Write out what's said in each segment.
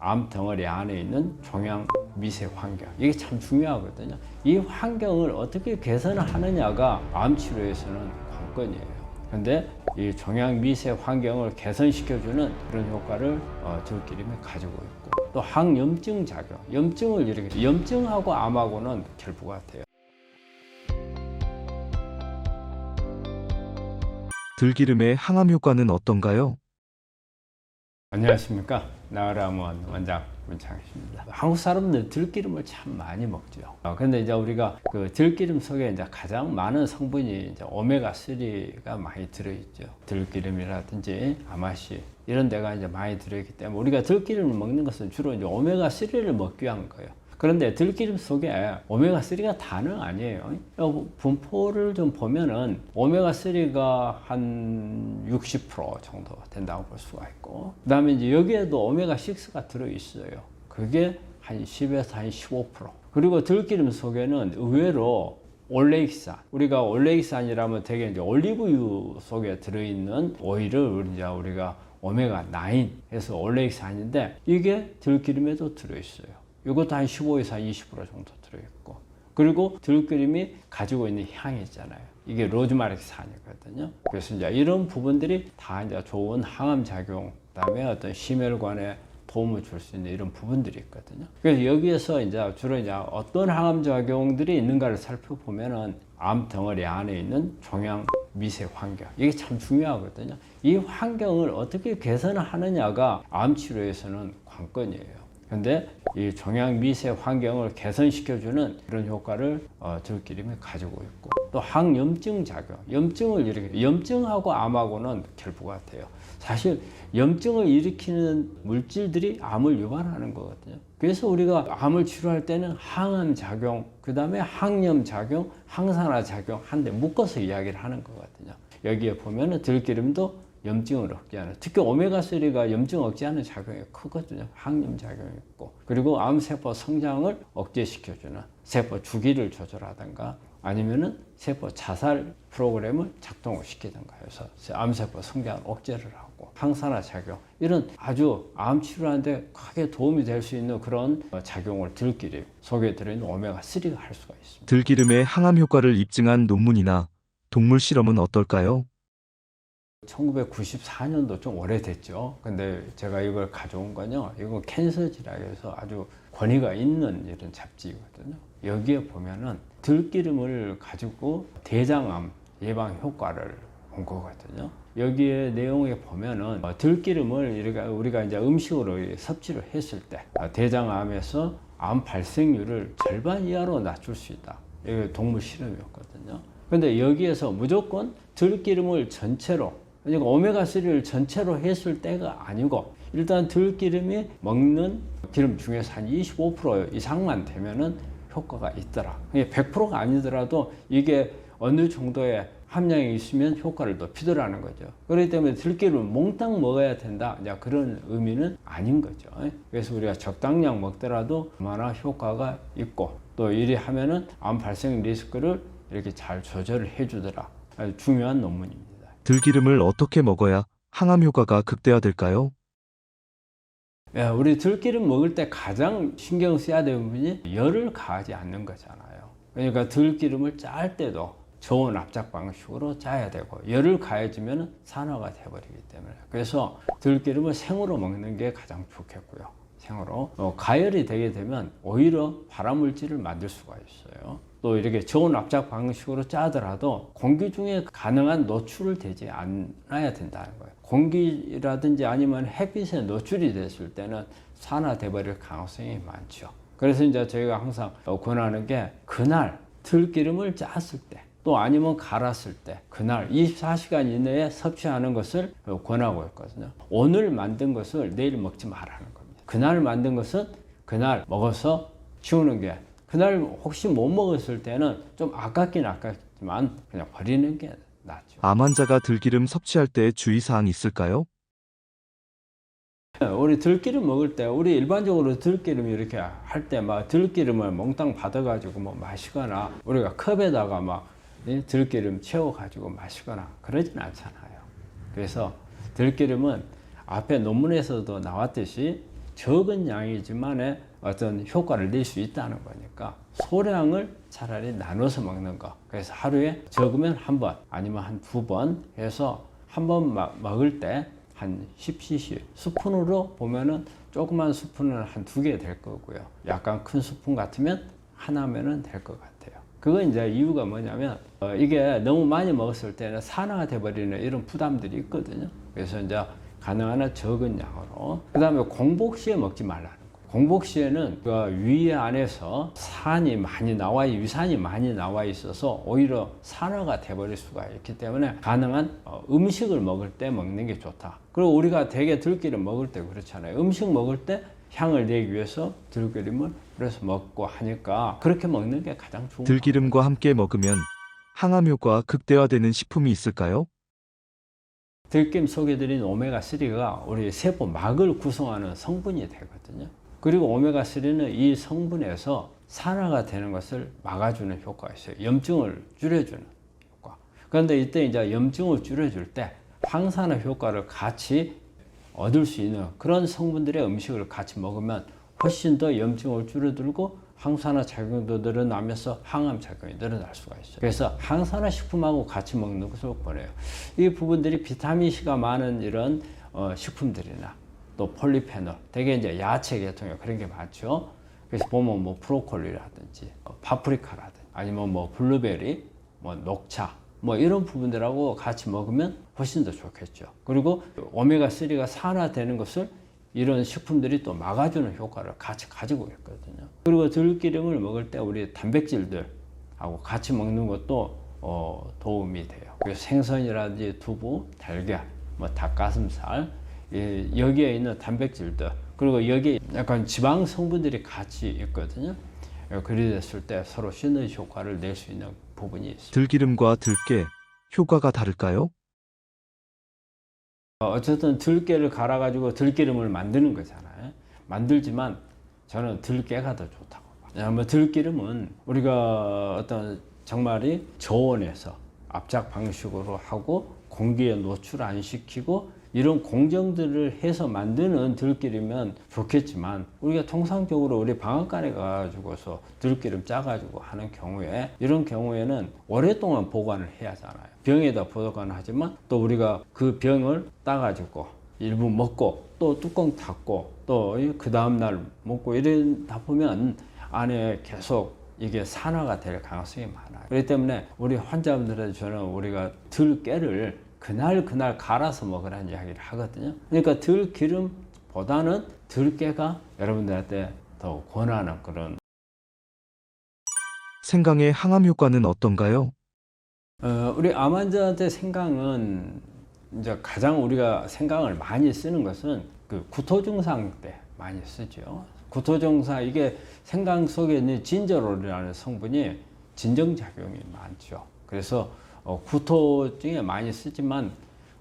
암 덩어리 안에 있는 종양 미세 환경, 이게 참 중요하거든요. 이 환경을 어떻게 개선을 하느냐가 암 치료에서는 관건이에요. 근데 이 종양 미세 환경을 개선시켜주는 그런 효과를 들기름이 가지고 있고, 또 항염증 작용, 염증을 일으키는, 염증하고 암하고는 결부가 같아요. 들기름의 항암 효과는 어떤가요? 안녕하십니까, 나으라원 원장 문창식입니다. 한국 사람들 들기름을 참 많이 먹죠. 근데 이제 우리가 그 들기름 속에 이제 가장 많은 성분이 이제 오메가3가 많이 들어있죠. 들기름이라든지 아마시 이런 데가 이제 많이 들어있기 때문에 우리가 들기름을 먹는 것은 주로 이제 오메가3를 먹기 위한 거예요. 그런데 들기름 속에 오메가3가 다는 아니에요. 분포를 좀 보면은 오메가3가 한 60% 정도 된다고 볼 수가 있고, 그 다음에 이제 여기에도 오메가6가 들어있어요. 그게 한 10에서 한 15%. 그리고 들기름 속에는 의외로 올레익산, 우리가 올레익산이라면 되게 이제 올리브유 속에 들어있는 오일을 이제 우리가 오메가9 해서 올레익산인데, 이게 들기름에도 들어있어요. 이것도 한 15에서 한 20% 정도 들어있고, 그리고 들기름이 가지고 있는 향이 있잖아요. 이게 로즈마릭산이거든요. 그래서 이제 이런 부분들이 다 이제 좋은 항암 작용, 그다음에 어떤 심혈관에 도움을 줄 수 있는 이런 부분들이 있거든요. 그래서 여기에서 이제 주로 이제 어떤 항암 작용들이 있는가를 살펴보면은 암 덩어리 안에 있는 종양 미세 환경, 이게 참 중요하거든요. 이 환경을 어떻게 개선을 하느냐가 암 치료에서는 관건이에요. 근데 이 종양 미세 환경을 개선시켜주는 그런 효과를 들기름이 가지고 있고, 또 항염증 작용, 염증을 일으키는, 염증하고 암하고는 결부가 같아요. 사실 염증을 일으키는 물질들이 암을 유발하는 거거든요. 그래서 우리가 암을 치료할 때는 항암 작용, 그 다음에 항염 작용, 항산화 작용 한 대 묶어서 이야기를 하는 거거든요. 여기에 보면은 들기름도 염증을 억제하는, 특히 오메가3가 염증 억제하는 작용이 크거든요. 항염 작용이 있고, 그리고 암세포 성장을 억제시켜주는 세포 주기를 조절하든가 아니면은 세포 자살 프로그램을 작동을 시키든가 해서 암세포 성장을 억제를 하고, 항산화 작용, 이런 아주 암 치료하는데 크게 도움이 될 수 있는 그런 작용을 들기름 속에 들어있는 오메가3가 할 수가 있습니다. 들기름의 항암 효과를 입증한 논문이나 동물 실험은 어떨까요? 1994년도 좀 오래됐죠. 근데 제가 이걸 가져온 건요, 이거 캔서지라고 해서 아주 권위가 있는 이런 잡지거든요. 여기에 보면은 들기름을 가지고 대장암 예방 효과를 본 거거든요. 여기에 내용에 보면은 들기름을 우리가 이제 음식으로 섭취를 했을 때 대장암에서 암 발생률을 절반 이하로 낮출 수 있다. 이게 동물 실험이었거든요. 근데 여기에서 무조건 들기름을 전체로, 그러니까 오메가3를 전체로 했을 때가 아니고, 일단 들기름이 먹는 기름 중에서 한 25% 이상만 되면은 효과가 있더라. 100%가 아니더라도 이게 어느 정도의 함량이 있으면 효과를 높이더라는 거죠. 그렇기 때문에 들기름을 몽땅 먹어야 된다, 그런 의미는 아닌 거죠. 그래서 우리가 적당량 먹더라도 얼마나 효과가 있고, 또 이리 하면은 암 발생 리스크를 이렇게 잘 조절을 해주더라. 아주 중요한 논문입니다. 들기름을 어떻게 먹어야 항암 효과가 극대화될까요? 우리 들기름 먹을 때 가장 신경 써야 되는 부분이 열을 가하지 않는 거잖아요. 그러니까 들기름을 짤 때도 저온 압착 방식으로 짜야 되고, 열을 가해지면 산화가 돼버리기 때문에, 그래서 들기름을 생으로 먹는 게 가장 좋겠고요. 생으로 가열이 되게 되면 오히려 발암물질을 만들 수가 있어요. 또 이렇게 저온 압착 방식으로 짜더라도 공기 중에 가능한 노출을 되지 않아야 된다는 거예요. 공기라든지 아니면 햇빛에 노출이 됐을 때는 산화돼 버릴 가능성이 많죠. 그래서 이제 저희가 항상 권하는 게, 그날 들기름을 짰을 때, 또 아니면 갈았을 때 그날 24시간 이내에 섭취하는 것을 권하고 있거든요. 오늘 만든 것을 내일 먹지 말라는 겁니다. 그날 만든 것은 그날 먹어서 치우는 게, 그날 혹시 못 먹었을 때는 좀 아깝긴 아깝지만 그냥 버리는 게 낫죠. 암 환자가 들기름 섭취할 때 주의사항이 있을까요? 우리 들기름 먹을 때, 우리 일반적으로 들기름 이렇게 할 때 막 들기름을 몽땅 받아가지고 뭐 마시거나, 우리가 컵에다가 막 들기름 채워가지고 마시거나 그러진 않잖아요. 그래서 들기름은 앞에 논문에서도 나왔듯이 적은 양이지만의 어떤 효과를 낼 수 있다는 거니까 소량을 차라리 나눠서 먹는 거. 그래서 하루에 적으면 한 번 아니면 한 두 번 해서 한 번 먹을 때 한 10cc 스푼으로 보면은 조그만 스푼은 한 두 개 될 거고요. 약간 큰 스푼 같으면 하나면은 될 것 같아요. 그건 이제 이유가 뭐냐면 이게 너무 많이 먹었을 때는 산화가 돼버리는 이런 부담들이 있거든요. 그래서 이제 가능한 한 적은 양으로. 그 다음에 공복 시에 먹지 말라는 거. 공복 시에는 그 위 안에서 산이 많이 나와, 위산이 많이 나와 있어서 오히려 산화가 돼버릴 수가 있기 때문에 가능한 음식을 먹을 때 먹는 게 좋다. 그리고 우리가 대개 들기름 먹을 때 그렇잖아요. 음식 먹을 때 향을 내기 위해서 들기름을 그래서 먹고 하니까 그렇게 먹는 게 가장 좋은 들기름과 함께 먹으면 항암 효과 극대화되는 식품이 있을까요? 들기름 소개드린 오메가3가 우리 세포막을 구성하는 성분이 되거든요. 그리고 오메가3는 이 성분에서 산화가 되는 것을 막아주는 효과가 있어요. 염증을 줄여주는 효과. 그런데 이때 이제 염증을 줄여줄 때 항산화 효과를 같이 얻을 수 있는 그런 성분들의 음식을 같이 먹으면 훨씬 더 염증을 줄여들고 항산화 작용도 늘어나면서 항암 작용이 늘어날 수가 있어요. 그래서 항산화 식품하고 같이 먹는 것을 권해요. 이 부분들이 비타민C가 많은 이런 식품들이나 또 폴리페놀, 되게 이제 야채 계통에 그런 게 많죠. 그래서 보면 뭐 브로콜리라든지 파프리카라든지 아니면 뭐 블루베리, 뭐 녹차, 뭐 이런 부분들하고 같이 먹으면 훨씬 더 좋겠죠. 그리고 오메가3가 산화되는 것을 이런 식품들이 또 막아주는 효과를 같이 가지고 있거든요. 그리고 들기름을 먹을 때 우리 단백질들하고 같이 먹는 것도 도움이 돼요. 그래서 생선이라든지 두부, 달걀, 뭐 닭가슴살, 여기에 있는 단백질들, 그리고 여기에 약간 지방 성분들이 같이 있거든요. 그리 됐을 때 서로 시너지 효과를 낼 수 있는 부분이 있습니다. 들기름과 들깨 효과가 다를까요? 어쨌든 들깨를 갈아가지고 들기름을 만드는 거잖아요. 만들지만 저는 들깨가 더 좋다고 봐요. 뭐 들기름은 우리가 어떤 정말이 저온에서 압착 방식으로 하고 공기에 노출 안 시키고 이런 공정들을 해서 만드는 들기름이면 좋겠지만 우리가 통상적으로 우리 방앗간에 가지고서 들기름 짜가지고 하는 경우에 이런 경우에는 오랫동안 보관을 해야 하잖아요. 병에다 보관하지만 또 우리가 그 병을 따가지고 일부 먹고 또 뚜껑 닫고 또 그 다음날 먹고 이러다 보면 안에 계속 이게 산화가 될 가능성이 많아요. 그렇기 때문에 우리 환자분들한테 저는 우리가 들깨를 그날 갈아서 먹으라는 이야기를 하거든요. 그러니까 들기름보다는 들깨가 여러분들한테 더 권하는 그런. 생강의 항암 효과는 어떤가요? 우리 암 환자한테 생강은 이제 가장 우리가 생강을 많이 쓰는 것은 그 구토 증상 때 많이 쓰죠. 구토 증상, 이게 생강 속에 있는 진저롤이라는 성분이 진정작용이 많죠. 그래서 구토증에 많이 쓰지만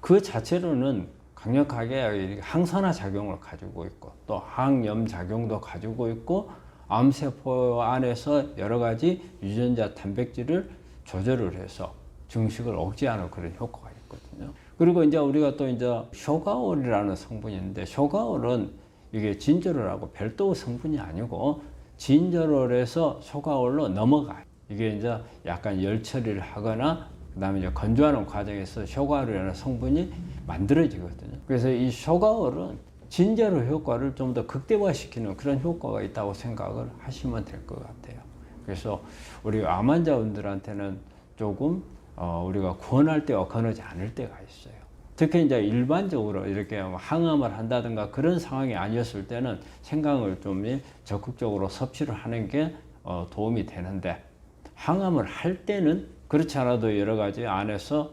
그 자체로는 강력하게 항산화 작용을 가지고 있고 또 항염 작용도 가지고 있고 암세포 안에서 여러 가지 유전자 단백질을 조절을 해서 증식을 억제하는 그런 효과가 있거든요. 그리고 이제 우리가 또 이제 쇼가올이라는 성분이 있는데 쇼가올은 이게 진저롤하고 별도 성분이 아니고 진저롤에서 쇼가올로 넘어가요. 이게 이제 약간 열 처리를 하거나 그다음에 이제 건조하는 과정에서 쇼가올이라는 성분이 만들어지거든요. 그래서 이 쇼가올은 진저롤 효과를 좀 더 극대화시키는 그런 효과가 있다고 생각을 하시면 될 것 같아요. 그래서 우리 암 환자분들한테는 조금 우리가 권할 때와 권하지 않을 때가 있어요. 특히 이제 일반적으로 이렇게 항암을 한다든가 그런 상황이 아니었을 때는 생강을 좀 적극적으로 섭취를 하는 게 도움이 되는데 항암을 할 때는 그렇지 않아도 여러 가지 안에서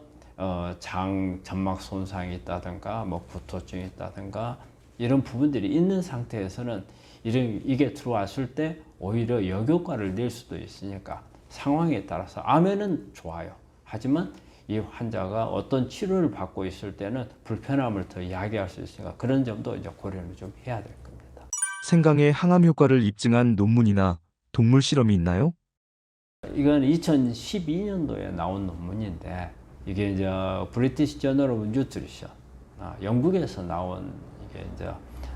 장 점막 손상이 있다든가 뭐 구토증이 있다든가 이런 부분들이 있는 상태에서는 이게 들어왔을 때 오히려 역효과를 낼 수도 있으니까 상황에 따라서 암에는 좋아요. 하지만 이 환자가 어떤 치료를 받고 있을 때는 불편함을 더 야기할 수 있으니까 그런 점도 이제 고려를 좀 해야 될 겁니다. 생강의 항암 효과를 입증한 논문이나 동물 실험이 있나요? 이건 2012년도에 나온 논문인데 이게 이제 브리티시 저널 오브 뉴트리션 영국에서 나온 이게 이제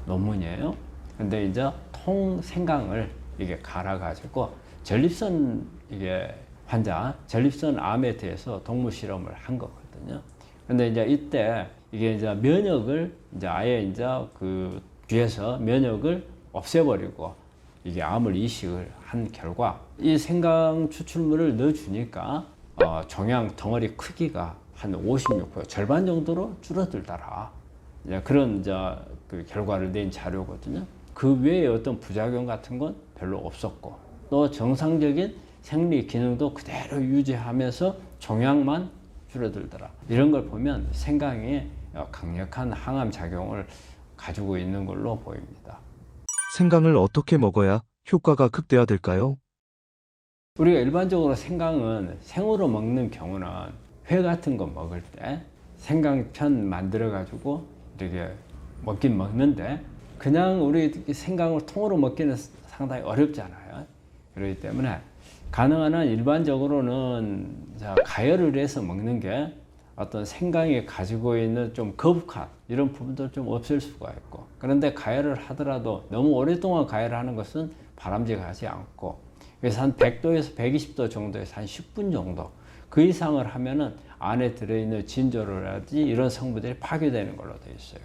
논문이에요. 근데 이제 통 생강을 이게 갈아가지고 전립선 이게 환자 전립선 암에 대해서 동물 실험을 한 거거든요. 근데 이제 이때 이게 이제 면역을 이제 아예 이제 그 뒤에서 면역을 없애버리고 이게 암을 이식을 한 결과 이 생강 추출물을 넣어주니까 종양 덩어리 크기가 한 56% 절반 정도로 줄어들더라. 이제 그런 이제 그 결과를 낸 자료거든요. 그 외에 어떤 부작용 같은 건 별로 없었고 또 정상적인 생리 기능도 그대로 유지하면서 종양만 줄어들더라. 이런 걸 보면 생강이 강력한 항암 작용을 가지고 있는 걸로 보입니다. 생강을 어떻게 먹어야 효과가 극대화될까요? 우리가 일반적으로 생강은 생으로 먹는 경우는 회 같은 거 먹을 때 생강편 만들어 가지고 이렇게 먹긴 먹는데 그냥 우리 생강을 통으로 먹기는 상당히 어렵잖아요. 그렇기 때문에 가능한 한 일반적으로는 가열을 해서 먹는 게 어떤 생강이 가지고 있는 좀 거북한 이런 부분도 좀 없앨 수가 있고, 그런데 가열을 하더라도 너무 오랫동안 가열하는 것은 바람직하지 않고, 그래서 한 100도에서 120도 정도에서 한 10분 정도 그 이상을 하면은 안에 들어있는 진저로라든지 이런 성분들이 파괴되는 걸로 되어 있어요.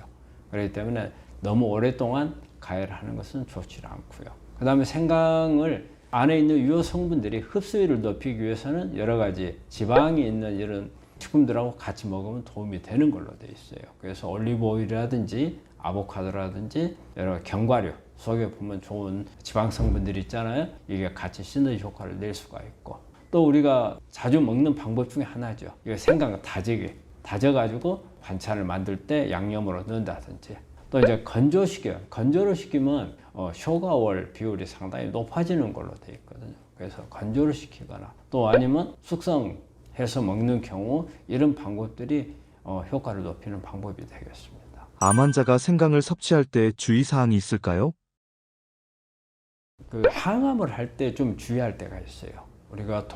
그렇기 때문에 너무 오랫동안 가열하는 것은 좋지 않고요. 그 다음에 생강을 안에 있는 유효 성분들이 흡수율을 높이기 위해서는 여러 가지 지방이 있는 이런 식품들하고 같이 먹으면 도움이 되는 걸로 되어 있어요. 그래서 올리브 오일이라든지 아보카도라든지 여러 견과류 속에 보면 좋은 지방 성분들이 있잖아요. 이게 같이 시너지 효과를 낼 수가 있고, 또 우리가 자주 먹는 방법 중에 하나죠. 이거 생강 다지기, 다져가지고 반찬을 만들 때 양념으로 넣는다든지, 또 이제 건조시켜요. 건조를 시키면 쇼가월 비율이 상당히 높아지는 걸로 되어 있거든요. 그래서 건조를 시키거나 또 아니면 숙성해서 먹는 경우 이런 방법들이 효과를 높이는 방법이 되겠습니다. 암 환자가 생강을 섭취할 때 주의사항이 있을까요? 그 항암을 할 때 좀 주의할 때가 있어요. 우리가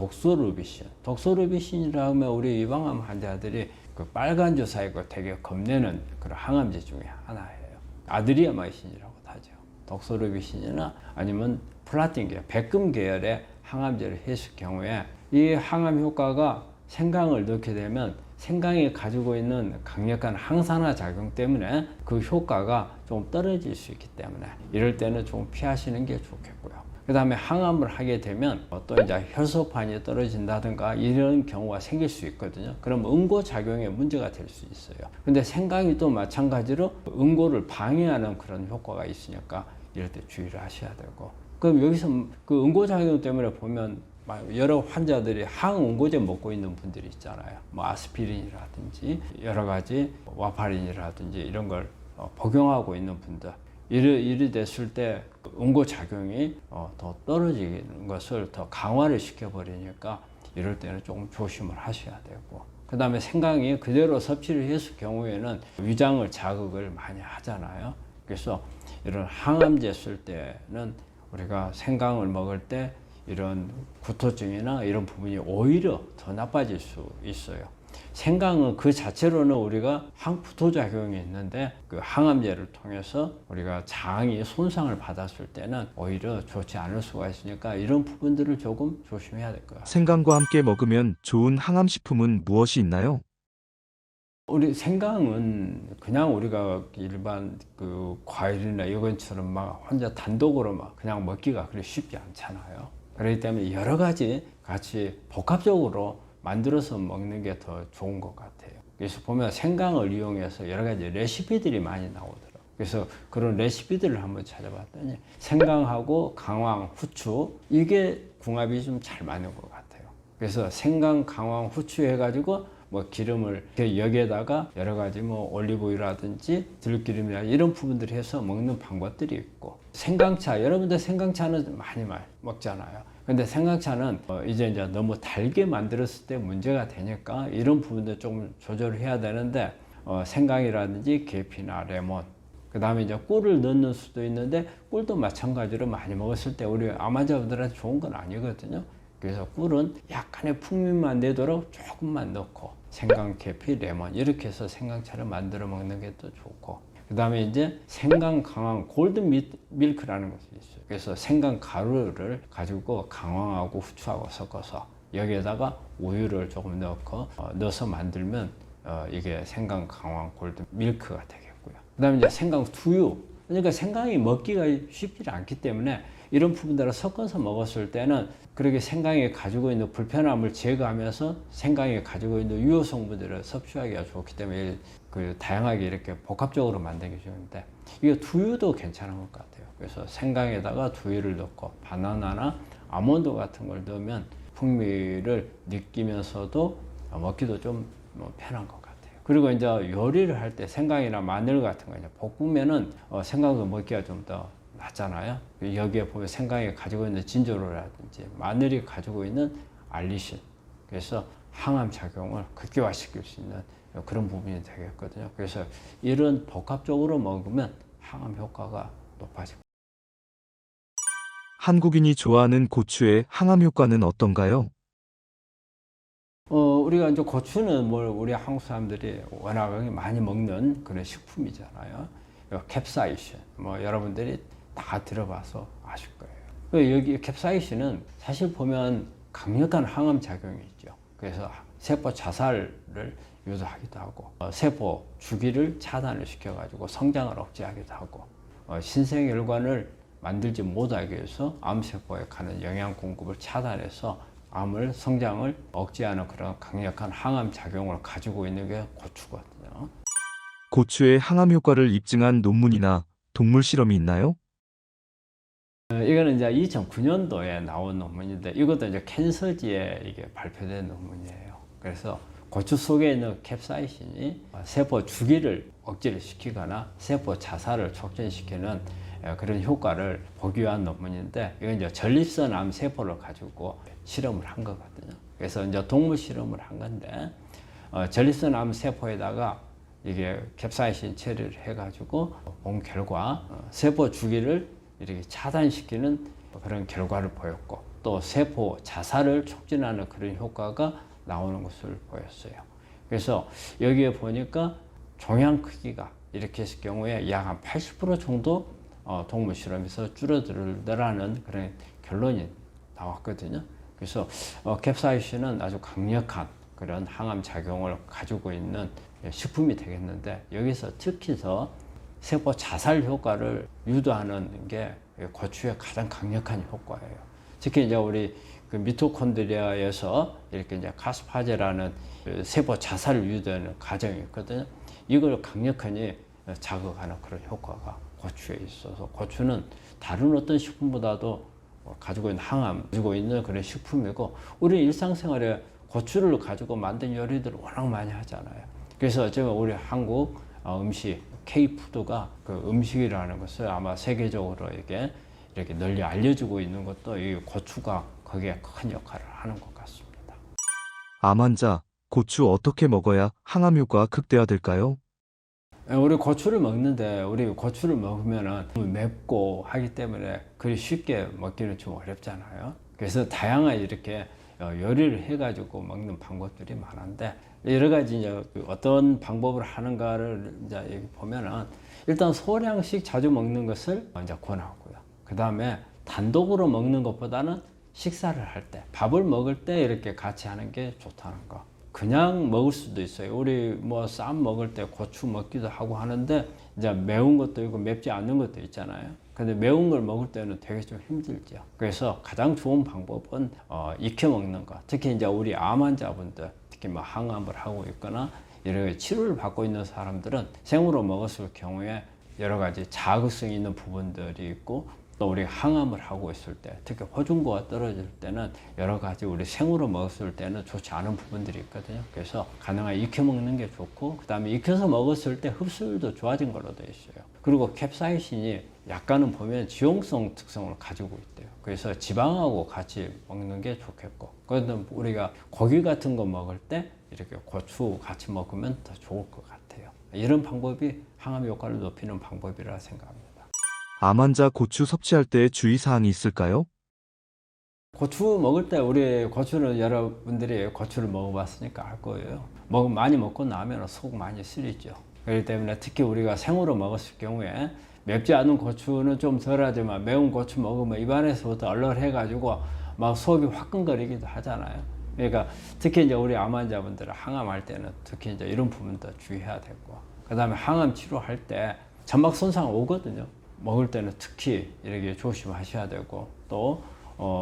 독소르비신이라 하면 우리 유방암 환자들이 그 빨간 주사이고 되게 겁내는 그런 항암제 중에 하나예요. 아드리아마이신이라고 하죠. 독소르비신이나 아니면 플라틴 계열, 백금 계열의 항암제를 했을 경우에 이 항암 효과가 생강을 넣게 되면 생강이 가지고 있는 강력한 항산화 작용 때문에 그 효과가 좀 떨어질 수 있기 때문에 이럴 때는 좀 피하시는 게 좋겠고요. 그 다음에 항암을 하게 되면 또 이제 혈소판이 떨어진다든가 이런 경우가 생길 수 있거든요. 그럼 응고작용에 문제가 될 수 있어요. 근데 생강이 또 마찬가지로 응고를 방해하는 그런 효과가 있으니까 이럴 때 주의를 하셔야 되고, 그럼 여기서 그 응고작용 때문에 보면 여러 환자들이 항응고제 먹고 있는 분들이 있잖아요. 뭐 아스피린이라든지 여러 가지 와파린이라든지 이런 걸 복용하고 있는 분들, 이리 됐을 때 응고작용이 더 떨어지는 것을 더 강화를 시켜버리니까 이럴 때는 조금 조심을 하셔야 되고, 그 다음에 생강이 그대로 섭취를 했을 경우에는 위장을 자극을 많이 하잖아요. 그래서 이런 항암제 쓸 때는 우리가 생강을 먹을 때 이런 구토증이나 이런 부분이 오히려 더 나빠질 수 있어요. 생강은 그 자체로는 우리가 항부토작용이 있는데 그 항암제를 통해서 우리가 장이 손상을 받았을 때는 오히려 좋지 않을 수가 있으니까 이런 부분들을 조금 조심해야 될 것 같아요. 생강과 함께 먹으면 좋은 항암식품은 무엇이 있나요? 우리 생강은 그냥 우리가 일반 그 과일이나 이것처럼 막 혼자 단독으로 막 그냥 먹기가 그리 쉽지 않잖아요. 그렇기 때문에 여러 가지 같이 복합적으로 만들어서 먹는 게 더 좋은 것 같아요. 그래서 보면 생강을 이용해서 여러 가지 레시피들이 많이 나오더라고요. 그래서 그런 레시피들을 한번 찾아봤더니 생강하고 강황, 후추 이게 궁합이 좀 잘 맞는 것 같아요. 그래서 생강, 강황, 후추 해가지고 뭐 기름을 여기에다가 여러 가지 뭐 올리브유라든지 들기름이나 이런 부분들을 해서 먹는 방법들이 있고, 생강차, 여러분들 생강차는 많이 먹잖아요. 근데 생강차는 이제 너무 달게 만들었을 때 문제가 되니까 이런 부분도 조금 조절을 해야 되는데 생강이라든지 계피나 레몬, 그 다음에 이제 꿀을 넣는 수도 있는데 꿀도 마찬가지로 많이 먹었을 때 우리 암 환자분들한테 좋은 건 아니거든요. 그래서 꿀은 약간의 풍미만 내도록 조금만 넣고 생강, 계피, 레몬 이렇게 해서 생강차를 만들어 먹는 게 또 좋고, 그다음에 이제 생강 강황 골든 밀크라는 것이 있어요. 그래서 생강 가루를 가지고 강황하고 후추하고 섞어서 여기에다가 우유를 조금 넣어서 만들면 이게 생강 강황 골든 밀크가 되겠고요. 그다음에 이제 생강 두유. 그러니까 생강이 먹기가 쉽지 않기 때문에 이런 부분들을 섞어서 먹었을 때는 그렇게 생강이 가지고 있는 불편함을 제거하면서 생강이 가지고 있는 유효 성분들을 섭취하기가 좋기 때문에 그 다양하게 이렇게 복합적으로 만들기 좋은데 이게 두유도 괜찮은 것 같아요. 그래서 생강에다가 두유를 넣고 바나나나 아몬드 같은 걸 넣으면 풍미를 느끼면서도 먹기도 좀 편한 것 같아요. 그리고 이제 요리를 할 때 생강이나 마늘 같은 거 이제 볶으면은 생강도 먹기가 좀 더 낫잖아요. 여기에 보면 생강이 가지고 있는 진저로라든지 마늘이 가지고 있는 알리신, 그래서 항암 작용을 극대화시킬 수 있는 그런 부분이 되겠거든요. 그래서 이런 복합적으로 먹으면 항암 효과가 높아집니다. 한국인이 좋아하는 고추의 항암 효과는 어떤가요? 우리가 이제 고추는 우리 한국 사람들이 워낙 많이 먹는 그런 식품이잖아요. 캡사이신, 여러분들이 다 들어봐서 아실 거예요. 여기 캡사이신은 사실 보면 강력한 항암 작용이 있죠. 그래서 세포 자살을 유도하기도 하고, 세포 주기를 차단을 시켜가지고 성장을 억제하기도 하고, 신생혈관을 만들지 못하게 해서 암세포에 가는 영양 공급을 차단해서 암을 성장을 억제하는 그런 강력한 항암 작용을 가지고 있는 게 고추거든요. 고추의 항암 효과를 입증한 논문이나 동물 실험이 있나요? 이거는 이제 2009년도에 나온 논문인데 이것도 이제 캔서지에 이게 발표된 논문이에요. 그래서 고추 속에 있는 캡사이신이 세포 주기를 억제를 시키거나 세포 자살을 촉진시키는 그런 효과를 보기 위한 논문인데 이건 이제 전립선 암 세포를 가지고 실험을 한 거거든요. 그래서 이제 동물 실험을 한 건데 전립선 암 세포에다가 이게 캡사이신 처리를 해가지고 본 결과 세포 주기를 이렇게 차단시키는 그런 결과를 보였고 또 세포 자살을 촉진하는 그런 효과가 나오는 것을 보였어요. 그래서 여기에 보니까 종양 크기가 이렇게 했을 경우에 약 한 80% 정도 동물 실험에서 줄어들더라는 그런 결론이 나왔거든요. 그래서 캡사이신은 아주 강력한 그런 항암 작용을 가지고 있는 식품이 되겠는데 여기서 특히 더 세포 자살 효과를 유도하는 게 고추의 가장 강력한 효과예요. 특히 이제 우리 그 미토콘드리아에서 이렇게 이제 카스파제라는 세포 자살을 유도하는 과정이 있거든요. 이걸 강력하게 자극하는 그런 효과가 고추에 있어서 고추는 다른 어떤 식품보다도 가지고 있는 항암, 가지고 있는 그런 식품이고 우리 일상생활에 고추를 가지고 만든 요리들을 워낙 많이 하잖아요. 그래서 제가 우리 한국 음식, K푸드가 그 음식이라는 것을 아마 세계적으로 이렇게 널리 알려지고 있는 것도 이 고추가 거기에 큰 역할을 하는 것 같습니다. 암 환자, 고추 어떻게 먹어야 항암 효과가 극대화될까요? 우리 고추를 먹는데 우리 고추를 먹으면 맵고 하기 때문에 그리 쉽게 먹기는 좀 어렵잖아요. 그래서 다양한 이렇게 요리를 해가지고 먹는 방법들이 많은데 여러 가지 이제 어떤 방법을 하는가를 이제 여기 보면은 일단 소량씩 자주 먹는 것을 먼저 권하고요. 그 다음에 단독으로 먹는 것보다는 식사를 할 때, 밥을 먹을 때 이렇게 같이 하는 게 좋다는 거. 그냥 먹을 수도 있어요. 우리 쌈 먹을 때 고추 먹기도 하고 하는데 이제 매운 것도 있고 맵지 않는 것도 있잖아요. 근데 매운 걸 먹을 때는 되게 좀 힘들죠. 그래서 가장 좋은 방법은 익혀 먹는 거. 특히 이제 우리 암 환자분들, 특히 항암을 하고 있거나 여러 가지 치료를 받고 있는 사람들은 생으로 먹었을 경우에 여러 가지 자극성이 있는 부분들이 있고 또 우리 항암을 하고 있을 때 특히 호중고가 떨어질 때는 여러 가지 우리 생으로 먹었을 때는 좋지 않은 부분들이 있거든요. 그래서 가능하게 익혀 먹는 게 좋고 그 다음에 익혀서 먹었을 때 흡수율도 좋아진 걸로 되어 있어요. 그리고 캡사이신이 약간은 보면 지용성 특성을 가지고 있대요. 그래서 지방하고 같이 먹는 게 좋겠고 그런데 우리가 고기 같은 거 먹을 때 이렇게 고추 같이 먹으면 더 좋을 것 같아요. 이런 방법이 항암 효과를 높이는 방법이라 생각합니다. 암 환자 고추 섭취할 때 주의사항이 있을까요? 고추 먹을 때 우리 고추는 여러분들이 고추를 먹어봤으니까 알 거예요. 많이 먹고 나면 속 많이 쓰리죠. 그렇기 때문에 특히 우리가 생으로 먹었을 경우에 맵지 않은 고추는 좀 덜하지만 매운 고추 먹으면 입안에서부터 얼얼해가지고 막 속이 화끈거리기도 하잖아요. 그러니까 특히 이제 우리 암 환자분들은 항암할 때는 특히 이제 이런 부분도 주의해야 되고, 그 다음에 항암 치료할 때 점막 손상 오거든요. 먹을 때는 특히 이렇게 조심하셔야 되고, 또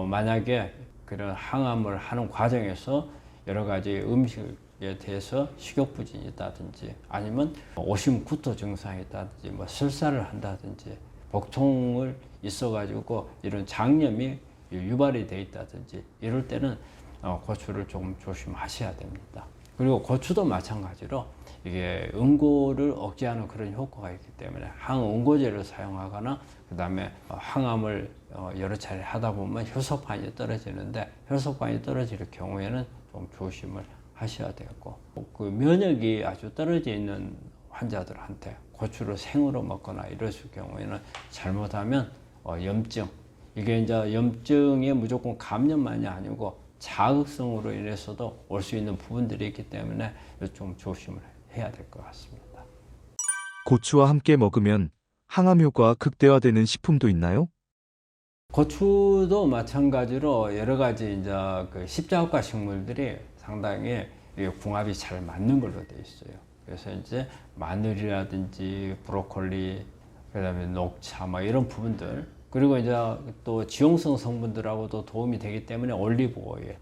만약에 그런 항암을 하는 과정에서 여러 가지 음식에 대해서 식욕부진이 있다든지 아니면 오심 구토 증상이 있다든지 뭐 설사를 한다든지 복통을 있어가지고 이런 장염이 유발이 돼 있다든지 이럴 때는 고추를 조금 조심하셔야 됩니다. 그리고 고추도 마찬가지로 이게 응고를 억제하는 그런 효과가 있기 때문에 항응고제를 사용하거나 그 다음에 항암을 여러 차례 하다 보면 혈소판이 떨어지는데 혈소판이 떨어질 경우에는 좀 조심을 하셔야 되고, 그 면역이 아주 떨어져 있는 환자들한테 고추를 생으로 먹거나 이랬을 경우에는 잘못하면 염증, 이게 이제 염증이 무조건 감염만이 아니고 자극성으로 인해서도 올 수 있는 부분들이 있기 때문에 좀 조심을 해야 될 것 같습니다. 고추와 함께 먹으면 항암 효과가 극대화되는 식품도 있나요? 고추도 마찬가지로 여러 가지 이제 그 십자가 식물들이 상당히 궁합이 잘 맞는 걸로 돼 있어요. 그래서 이제 마늘이라든지 브로콜리, 그다음에 녹차 뭐 이런 부분들, 그리고 이제 또 지용성 성분들하고도 도움이 되기 때문에 올리브 오일,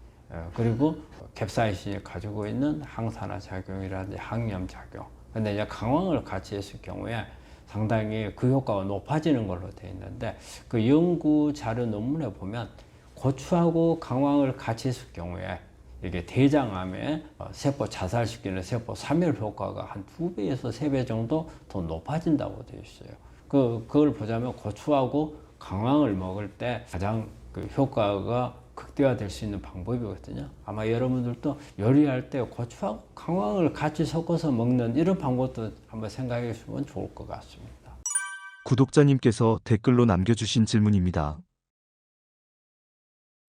그리고 캡사이신이 가지고 있는 항산화 작용이라든지 항염 작용. 근데 이제 강황을 같이 했을 경우에 상당히 그 효과가 높아지는 걸로 되어 있는데, 그 연구 자료 논문에 보면 고추하고 강황을 같이 했을 경우에 이게 대장암에 세포 자살시키는 세포 사멸 효과가 한 2배에서 3배 정도 더 높아진다고 되어 있어요. 그걸 보자면 고추하고 강황을 먹을 때 가장 그 효과가 극대화될 수 있는 방법이거든요. 아마 여러분들도 요리할 때 고추하고 강황을 같이 섞어서 먹는 이런 방법도 한번 생각해 주시면 좋을 것 같습니다. 구독자님께서 댓글로 남겨주신 질문입니다.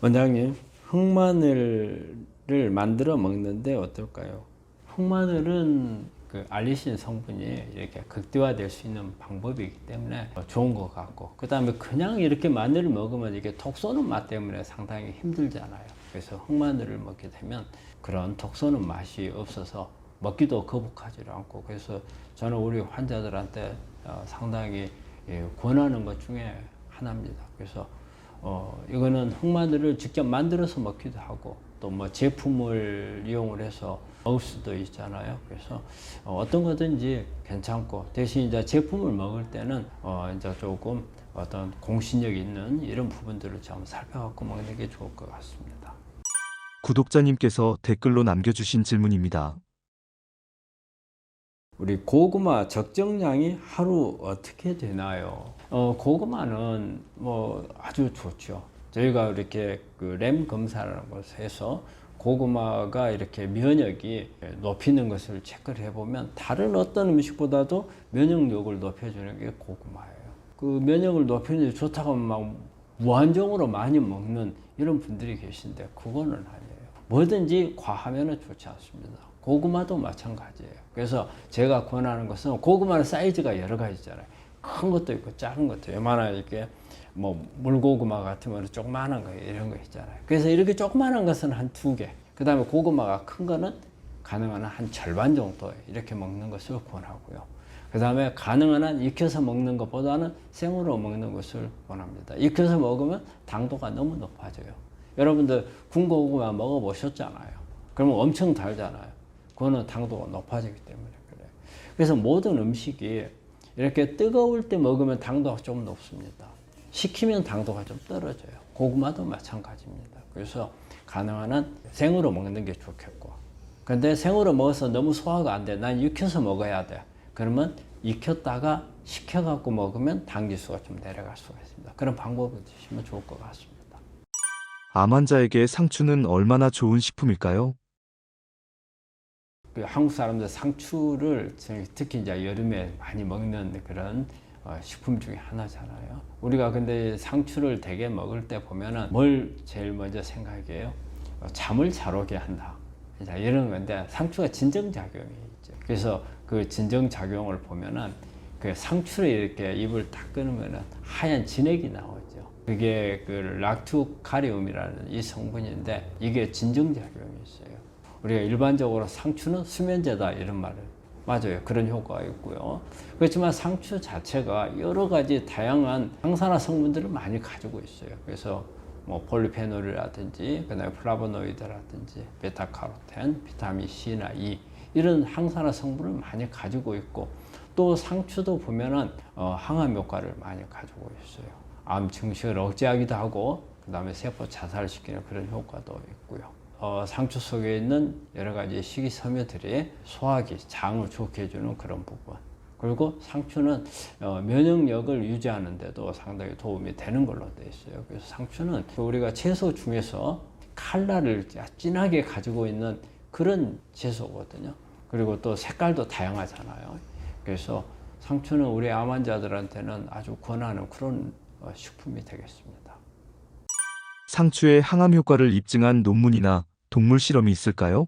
원장님, 흑마늘을 만들어 먹는데 어떨까요? 흑마늘은 그 알리신 성분이 이렇게 극대화될 수 있는 방법이기 때문에 좋은 것 같고, 그 다음에 그냥 이렇게 마늘을 먹으면 이게 톡 쏘는 맛 때문에 상당히 힘들잖아요. 그래서 흑마늘을 먹게 되면 그런 톡 쏘는 맛이 없어서 먹기도 거북하지 않고, 그래서 저는 우리 환자들한테 상당히 권하는 것 중에 하나입니다. 그래서 이거는 흑마늘을 직접 만들어서 먹기도 하고 또 뭐 제품을 이용을 해서 먹을 수도 있잖아요. 그래서 어떤 거든지 괜찮고, 대신 이제 제품을 먹을 때는 이제 조금 어떤 공신력 있는 이런 부분들을 좀 살펴갖고 먹는 게 좋을 것 같습니다. 구독자님께서 댓글로 남겨주신 질문입니다. 우리 고구마 적정량이 하루 어떻게 되나요? 고구마는 뭐 아주 좋죠. 저희가 이렇게 그 램 검사라는 것을 해서 고구마가 이렇게 면역이 높이는 것을 체크를 해보면 다른 어떤 음식보다도 면역력을 높여주는 게 고구마예요. 그 면역을 높이는 게 좋다고 하면 막 무한정으로 많이 먹는 이런 분들이 계신데 그거는 아니에요. 뭐든지 과하면 좋지 않습니다. 고구마도 마찬가지예요. 그래서 제가 권하는 것은 고구마는 사이즈가 여러 가지잖아요. 큰 것도 있고 작은 것도 요만한 이렇게 뭐 물고구마 같으면 조그만한 거 이런 거 있잖아요. 그래서 이렇게 조그만한 것은 한 2개, 그 다음에 고구마가 큰 거는 가능한 한 절반 정도 이렇게 먹는 것을 권하고요. 그 다음에 가능한 한 익혀서 먹는 것보다는 생으로 먹는 것을 권합니다. 익혀서 먹으면 당도가 너무 높아져요. 여러분들 군고구마 먹어보셨잖아요. 그러면 엄청 달잖아요. 그거는 당도가 높아지기 때문에 그래요. 그래서 모든 음식이 이렇게 뜨거울 때 먹으면 당도가 좀 높습니다. 식히면 당도가 좀 떨어져요. 고구마도 마찬가지입니다. 그래서 가능한 한 생으로 먹는 게 좋겠고, 근데 생으로 먹어서 너무 소화가 안 돼. 난 익혀서 먹어야 돼. 그러면 익혔다가 식혀갖고 먹으면 당지수가 좀 내려갈 수가 있습니다. 그런 방법을 드시면 좋을 것 같습니다. 암 환자에게 상추는 얼마나 좋은 식품일까요? 그 한국 사람들 상추를 특히 이제 여름에 많이 먹는 그런 식품 중에 하나잖아요. 우리가 근데 상추를 되게 먹을 때 보면은 뭘 제일 먼저 생각해요? 잠을 잘 오게 한다. 이런 건데 상추가 진정작용이 있죠. 그래서 그 진정 작용을 보면은 그 상추를 이렇게 입을 딱 끊으면은 하얀 진액이 나오죠. 그게 그 락투카리움이라는 이 성분인데 이게 진정 작용이 있어요. 우리가 일반적으로 상추는 수면제다 이런 말을 맞아요. 그런 효과가 있고요. 그렇지만 상추 자체가 여러 가지 다양한 항산화 성분들을 많이 가지고 있어요. 그래서 뭐 폴리페놀이라든지 그다음에 플라보노이드라든지 베타카로텐, 비타민 C나 E 이런 항산화 성분을 많이 가지고 있고 또 상추도 보면은 항암 효과를 많이 가지고 있어요. 암 증식을 억제하기도 하고 그다음에 세포 자살시키는 그런 효과도 있고요. 상추 속에 있는 여러 가지 식이섬유들이 소화기, 장을 좋게 해주는 그런 부분. 그리고 상추는 면역력을 유지하는 데도 상당히 도움이 되는 걸로 되어 있어요. 그래서 상추는 우리가 채소 중에서 칼라를 진하게 가지고 있는 그런 채소거든요. 그리고 또 색깔도 다양하잖아요. 그래서 상추는 우리 암 환자들한테는 아주 권하는 그런 식품이 되겠습니다. 상추의 항암 효과를 입증한 논문이나 동물 실험이 있을까요?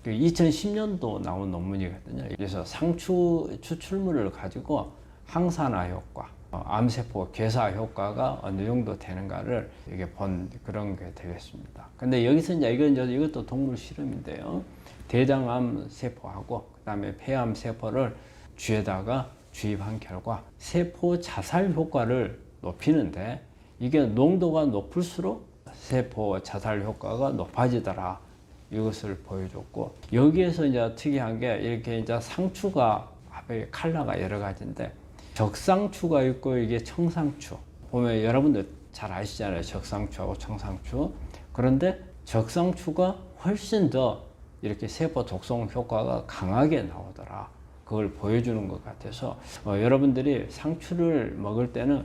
2010년도 나온 논문이거든요. 그래서 상추 추출물을 가지고 항산화 효과, 암세포 괴사 효과가 어느 정도 되는가를 이게 본 그런 게 되겠습니다. 근데 여기서 이제 이것도 동물 실험인데요. 대장암 세포하고 그다음에 폐암 세포를 쥐에다가 주입한 결과 세포 자살 효과를 높이는데 이게 농도가 높을수록 세포 자살 효과가 높아지더라. 이것을 보여줬고 여기에서 이제 특이한 게 이렇게 이제 상추가 앞에 컬러가 여러 가지인데 적상추가 있고 이게 청상추 보면 여러분들 잘 아시잖아요. 적상추하고 청상추. 그런데 적상추가 훨씬 더 이렇게 세포 독성 효과가 강하게 나오더라. 그걸 보여주는 것 같아서 여러분들이 상추를 먹을 때는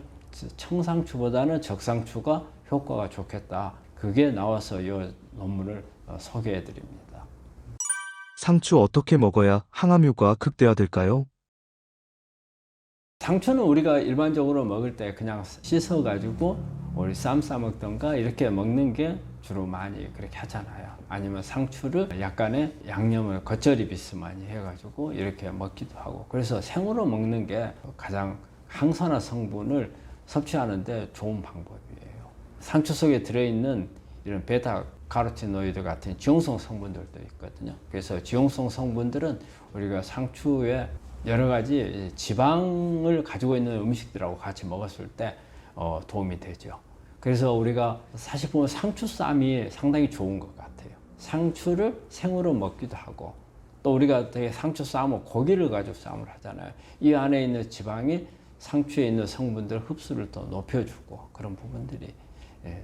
청상추보다는 적상추가 효과가 좋겠다. 그게 나와서 이 논문을 소개해 드립니다. 상추 어떻게 먹어야 항암 효과가 극대화될까요? 상추는 우리가 일반적으로 먹을 때 그냥 씻어 가지고 우리 쌈 싸 먹던가 이렇게 먹는 게 주로 많이 그렇게 하잖아요. 아니면 상추를 약간의 양념을 겉절이 비스 많이 해가지고 이렇게 먹기도 하고 그래서 생으로 먹는 게 가장 항산화 성분을 섭취하는데 좋은 방법이에요. 상추 속에 들어있는 이런 베타 카로티노이드 같은 지용성 성분들도 있거든요. 그래서 지용성 성분들은 우리가 상추에 여러 가지 지방을 가지고 있는 음식들하고 같이 먹었을 때 도움이 되죠. 그래서 우리가 사실 보면 상추 쌈이 상당히 좋은 것 같아요. 상추를 생으로 먹기도 하고 또 우리가 되게 상추 쌈을 고기를 가지고 쌈을 하잖아요. 이 안에 있는 지방이 상추에 있는 성분들 흡수를 더 높여주고 그런 부분들이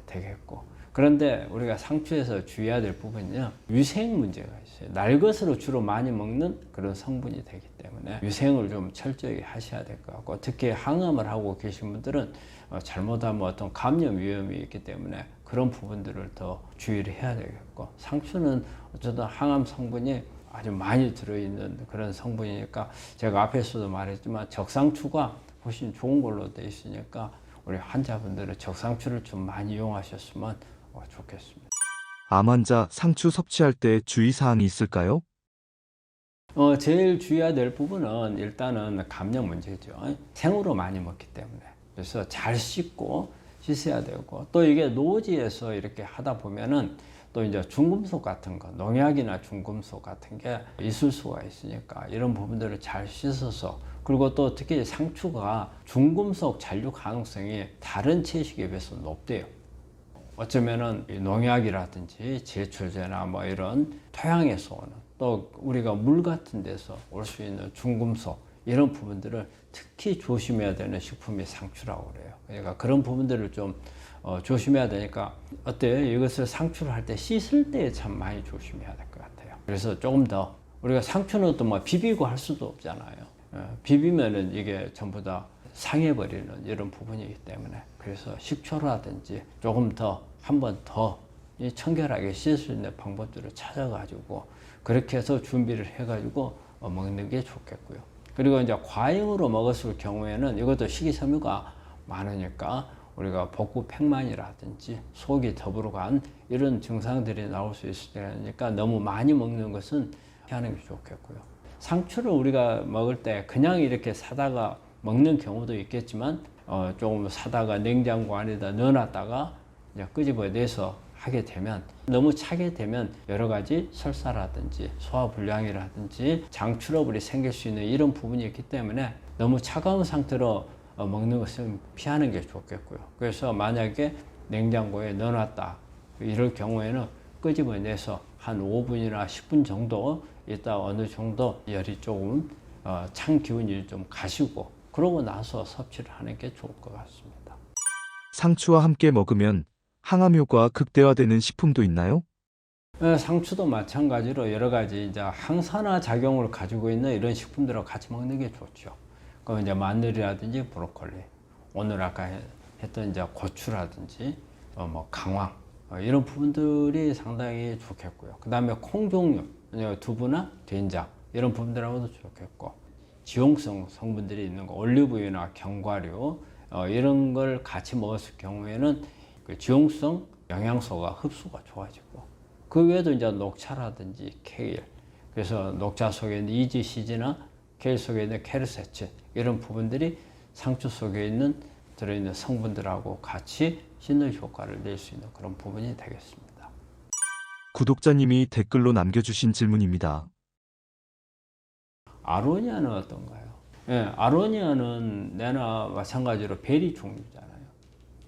되겠고 그런데 우리가 상추에서 주의해야 될 부분은요. 위생 문제가 있어요. 날 것으로 주로 많이 먹는 그런 성분이 되기 때문에 위생을 좀 철저히 하셔야 될 것 같고 특히 항암을 하고 계신 분들은 잘못하면 어떤 감염 위험이 있기 때문에 그런 부분들을 더 주의를 해야 되겠고 상추는 어쨌든 항암 성분이 아주 많이 들어있는 그런 성분이니까 제가 앞에서도 말했지만 적상추가 훨씬 좋은 걸로 되어 있으니까 우리 환자분들은 적상추를 좀 많이 이용하셨으면 좋겠습니다. 암 환자 상추 섭취할 때 주의사항이 있을까요? 제일 주의해야 될 부분은 일단은 감염 문제죠. 생으로 많이 먹기 때문에. 그래서 잘 씻고 씻어야 되고 또 이게 노지에서 이렇게 하다 보면은 또 이제 중금속 같은 거, 농약이나 중금속 같은 게 있을 수가 있으니까 이런 부분들을 잘 씻어서 그리고 또 특히 상추가 중금속 잔류 가능성이 다른 채식에 비해서 높대요. 어쩌면은 농약이라든지 제초제나 뭐 이런 토양에서 오는 또 우리가 물 같은 데서 올 수 있는 중금속 이런 부분들을 특히 조심해야 되는 식품이 상추라고 그래요. 그러니까 그런 부분들을 좀 조심해야 되니까 어때요? 이것을 상추를 할 때 씻을 때 참 많이 조심해야 될 것 같아요. 그래서 조금 더 우리가 상추는 또 뭐 비비고 할 수도 없잖아요. 비비면은 이게 전부 다 상해버리는 이런 부분이기 때문에 그래서 식초라든지 조금 더 한 번 더 청결하게 씻을 수 있는 방법들을 찾아가지고 그렇게 해서 준비를 해가지고 먹는 게 좋겠고요. 그리고 이제 과잉으로 먹었을 경우에는 이것도 식이섬유가 많으니까 우리가 복부 팽만이라든지 속이 더부러 간 이런 증상들이 나올 수 있으니까 너무 많이 먹는 것은 피하는 게 좋겠고요. 상추를 우리가 먹을 때 그냥 이렇게 사다가 먹는 경우도 있겠지만 조금 사다가 냉장고 안에다 넣어놨다가 이제 끄집어내서 하게 되면 너무 차게 되면 여러 가지 설사라든지 소화불량이라든지 장 트러블이 생길 수 있는 이런 부분이 있기 때문에 너무 차가운 상태로 먹는 것은 피하는 게 좋겠고요. 그래서 만약에 냉장고에 넣어놨다 이럴 경우에는 끄집어내서 한 5분이나 10분 정도 있다 어느 정도 열이 조금 찬 기운이 좀 가시고 그러고 나서 섭취를 하는 게 좋을 것 같습니다. 상추와 함께 먹으면 항암 효과가 극대화되는 식품도 있나요? 상추도 마찬가지로 여러 가지 이제 항산화 작용을 가지고 있는 이런 식품들을 같이 먹는 게 좋죠. 그럼 이제 마늘이라든지 브로콜리, 오늘 아까 했던 이제 고추라든지 뭐 강황 이런 부분들이 상당히 좋겠고요. 그 다음에 콩 종류, 두부나 된장 이런 부분들하고도 좋겠고 지용성 성분들이 있는 거, 올리브유나 견과류 이런 걸 같이 먹었을 경우에는 그 지용성 영양소가 흡수가 좋아지고 그 외에도 이제 녹차라든지 케일, 그래서 녹차 속에 있는 이지시즈나 케일 속에 있는 케르세친 이런 부분들이 상추 속에 있는 들어있는 성분들하고 같이 씻는 효과를 낼 수 있는 그런 부분이 되겠습니다. 구독자님이 댓글로 남겨주신 질문입니다. 아로니아는 어떤가요? 예, 아로니아는 내나 마찬가지로 베리 종류잖아요.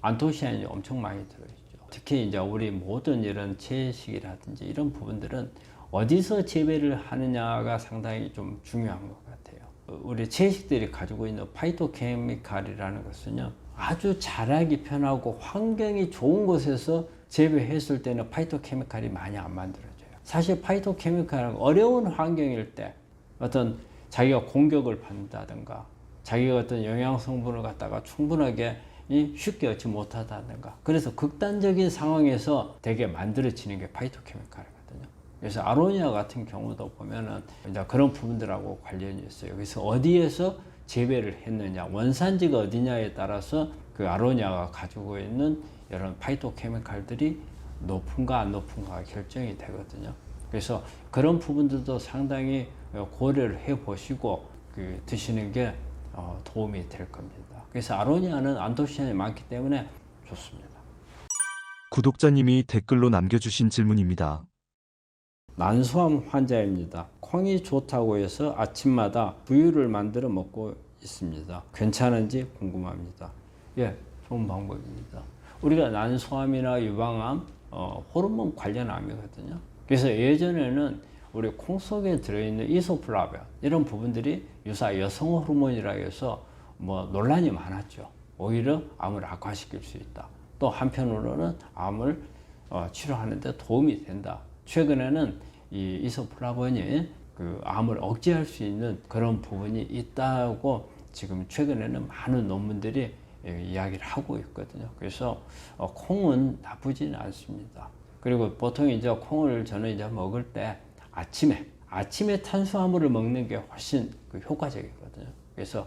안토시아닌이 엄청 많이 들어있죠. 특히 이제 우리 모든 이런 채식이라든지 이런 부분들은 어디서 재배를 하느냐가 상당히 좀 중요한 것 같아요. 우리 채식들이 가지고 있는 파이토케미칼이라는 것은요, 아주 자라기 편하고 환경이 좋은 곳에서 재배했을 때는 파이토케미칼이 많이 안 만들어져요. 사실 파이토케미칼은 어려운 환경일 때 어떤 자기가 공격을 받는다든가 자기가 어떤 영양 성분을 갖다가 충분하게 쉽게 얻지 못하다든가 그래서 극단적인 상황에서 되게 만들어지는 게 파이토케미칼이거든요. 그래서 아로니아 같은 경우도 보면은 이제 그런 부분들하고 관련이 있어요. 그래서 어디에서 재배를 했느냐, 원산지가 어디냐에 따라서 그 아로니아가 가지고 있는 이런 파이토케미칼들이 높은가 안 높은가가 결정이 되거든요. 그래서 그런 부분들도 상당히 고려를 해 보시고 드시는 게 도움이 될 겁니다. 그래서 아로니아는 안토시아닌이 많기 때문에 좋습니다. 구독자님이 댓글로 남겨주신 질문입니다. 난소암 환자입니다. 콩이 좋다고 해서 아침마다 우유를 만들어 먹고 있습니다. 괜찮은지 궁금합니다. 예, 좋은 방법입니다. 우리가 난소암이나 유방암, 호르몬 관련 암이거든요. 그래서 예전에는 우리 콩 속에 들어있는 이소플라본 이런 부분들이 유사 여성 호르몬이라 해서 뭐 논란이 많았죠. 오히려 암을 악화시킬 수 있다. 또 한편으로는 암을 치료하는 데 도움이 된다. 최근에는 이 이소플라본이 그 암을 억제할 수 있는 그런 부분이 있다고 지금 최근에는 많은 논문들이 이야기를 하고 있거든요. 그래서 콩은 나쁘지는 않습니다. 그리고 보통 이제 콩을 저는 이제 먹을 때 아침에 탄수화물을 먹는 게 훨씬 효과적이거든요. 그래서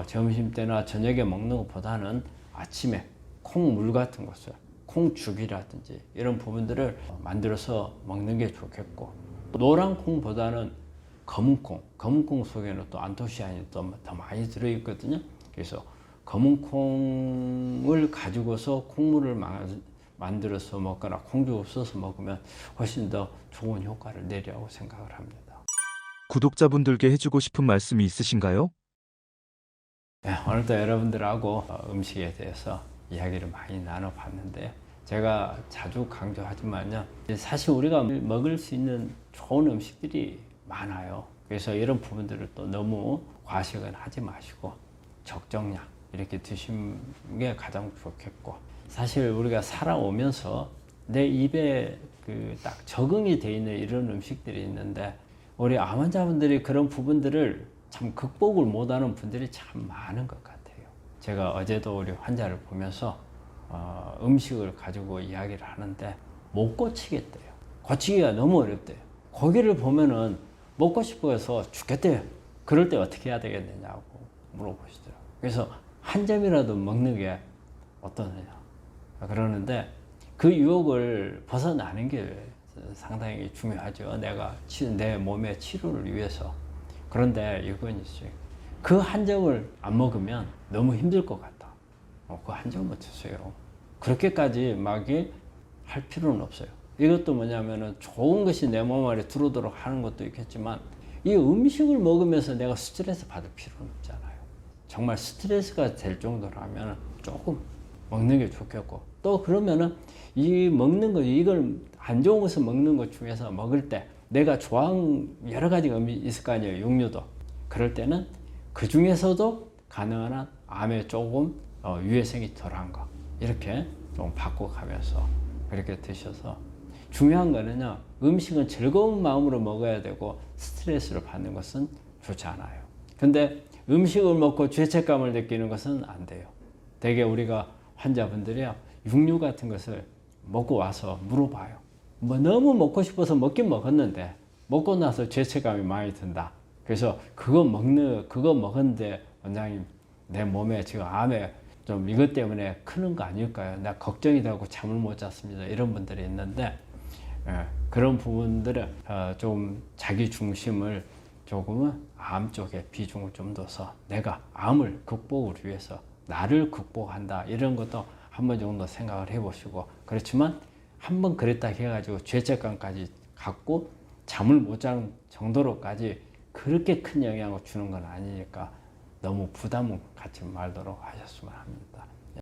점심 때나 저녁에 먹는 것보다는 아침에 콩물 같은 것을 콩죽이라든지 이런 부분들을 만들어서 먹는 게 좋겠고 노란 콩보다는 검은 콩 속에는 또 안토시아닌이 더 많이 들어있거든요. 그래서 검은 콩을 가지고서 콩물을 만들어서 먹거나 콩죽을 써서 먹으면 훨씬 더 좋은 효과를 내리라고 생각을 합니다. 구독자분들께 해주고 싶은 말씀이 있으신가요? 네, 오늘도 여러분들하고 음식에 대해서 이야기를 많이 나눠봤는데 제가 자주 강조하지만요, 사실 우리가 먹을 수 있는 좋은 음식들이 많아요. 그래서 이런 부분들을 또 너무 과식은 하지 마시고 적정량 이렇게 드시는 게 가장 좋겠고, 사실 우리가 살아오면서 내 입에 딱 적응이 돼 있는 이런 음식들이 있는데 우리 암 환자분들이 그런 부분들을 참 극복을 못하는 분들이 참 많은 것 같아요. 제가 어제도 우리 환자를 보면서 음식을 가지고 이야기를 하는데 못 고치겠대요. 고치기가 너무 어렵대요. 고기를 보면은 먹고 싶어서 죽겠대요. 그럴 때 어떻게 해야 되겠느냐고 물어보시더라고요. 그래서 한 점이라도 먹는 게 어떠느냐 그러는데 그 유혹을 벗어나는 게 상당히 중요하죠. 내가 내 몸의 치료를 위해서. 그런데 이건 있어요. 그 한 점을 안 먹으면 너무 힘들 것 같다. 그 한 점을 드세요. 그렇게까지 막이 할 필요는 없어요. 이것도 뭐냐면은 좋은 것이 내 몸 안에 들어오도록 하는 것도 있겠지만 이 음식을 먹으면서 내가 스트레스 받을 필요는 없잖아요. 정말 스트레스가 될 정도라면 조금 먹는 게 좋겠고, 또 그러면은 이 먹는 거, 이걸 안 좋은 것을 먹는 것 중에서 먹을 때 내가 좋아하는 여러 가지가 있을 거 아니에요. 육류도. 그럴 때는 그 중에서도 가능한 한 암에 조금 유해성이 덜한 거 이렇게 좀 바꿔가면서 그렇게 드셔서, 중요한 거는요, 음식은 즐거운 마음으로 먹어야 되고 스트레스를 받는 것은 좋지 않아요. 근데 음식을 먹고 죄책감을 느끼는 것은 안 돼요. 되게 우리가 환자분들이요, 육류 같은 것을 먹고 와서 물어봐요. 뭐 너무 먹고 싶어서 먹긴 먹었는데 먹고 나서 죄책감이 많이 든다. 그래서 그거 먹었는데 원장님 내 몸에 지금 암에 좀 이것 때문에 크는 거 아닐까요? 나 걱정이 되고 잠을 못 잤습니다. 이런 분들이 있는데, 그런 부분들은 좀 자기 중심을 조금은 암 쪽에 비중을 좀 둬서 내가 암을 극복을 위해서 나를 극복한다, 이런 것도 한 번 정도 생각을 해보시고, 그렇지만 한 번 그랬다 해가지고 죄책감까지 갖고 잠을 못 자는 정도로까지 그렇게 큰 영향을 주는 건 아니니까 너무 부담은 갖지 말도록 하셨으면 합니다.